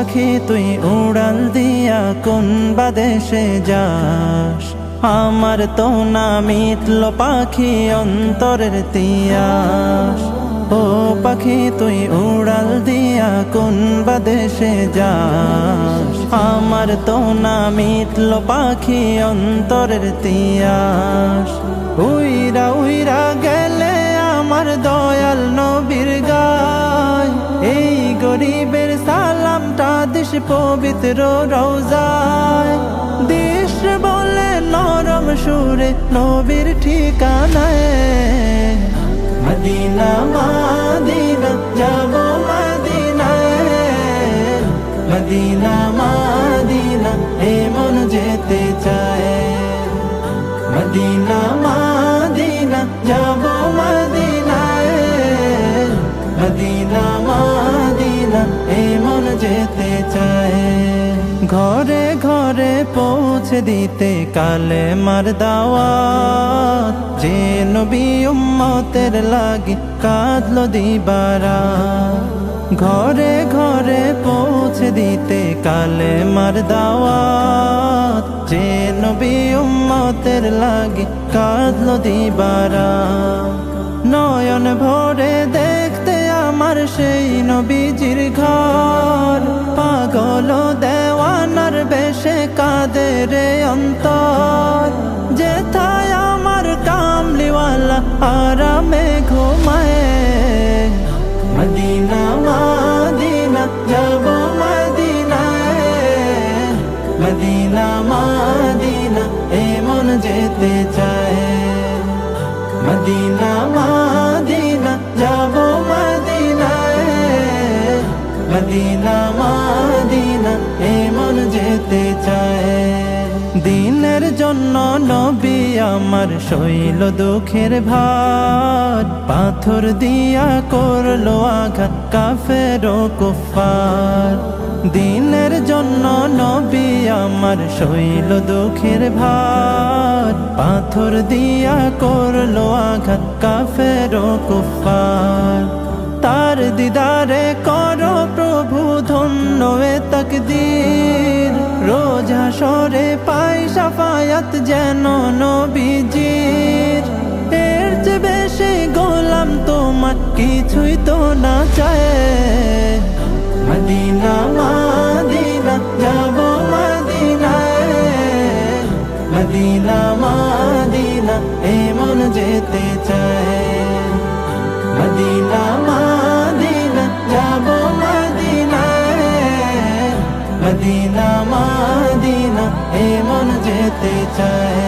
পাখি তুই উড়াল দিয়া কোন বাদেশে যাস, আমার তো না মিটল পাখি অন্তরের তিয়াস। ও পাখি তুই উড়াল দিয়া কোন বাদেশে যাস, আমার তো না মিটল পাখি অন্তরের তিয়াস। উইরা উইরা গেলে আমার দয়াল নবীর গায়, এই গরিবের সালামটা দিস পবিত্র রওজায়। দিস বলে নরম সুরে নবীর ঠিকানায়, মদিনা মদিনা যাব মদিনায়, মদিনা মদিনা এ মন যেতে চায়। মদিনা মদিনা যাব মদিনায়, মদিনা মদিনা এ মন যেতে চায়। ঘরে ঘরে পৌঁছে দিতে কালে মার দাওয়াত, যে নবী উম্মতের লাগি কাঁদলো দিবারাত। ঘরে ঘরে পৌঁছে দিতে কালে মার দাওয়াত, যে নবী উম্মতের লাগি কাঁদলো দিবারাত। নয়ন ভরে দেখতে আমার সেই নবীজির ঘর, পাগল দেওয়ানার বেশে কাঁদে রে অন্তর। যেথায় আমার কামলিওয়ালা আরামে ঘুমায়, মদিনা মদিনা যাব মদিনায়, মদিনা মদিনা এ মন যেতে চায়। মদিনা মদিনা যাব মদিনায়, মদিনা মদিনা এ মন যেতে চায়। দিনের জন্য নবী আমার সইল দুঃখের ভার, পাথর দিয়া করলো আঘাত কাফের ও কুফার। দিনের জন্য নবী আমার সইল দুঃখের ভার, পাথর দিয়া করলো আঘাত কাফের ও কুফার। তার দিদারে করো প্রভু ধন্য এ তাকদীর, রোজ হাসরে পাই শাফায়াত যেন নবীজির। এর চেয়ে বেশি গোলাম তোমার কিছুই তো না চায়। মদিনা মদিনা যাব মদিনায়, মদিনা মদিনা এ মন যেতে চায়। মদিনা মদিনা যাব মদিনায়, মদিনা মদিনা এ মন যেতে চায়।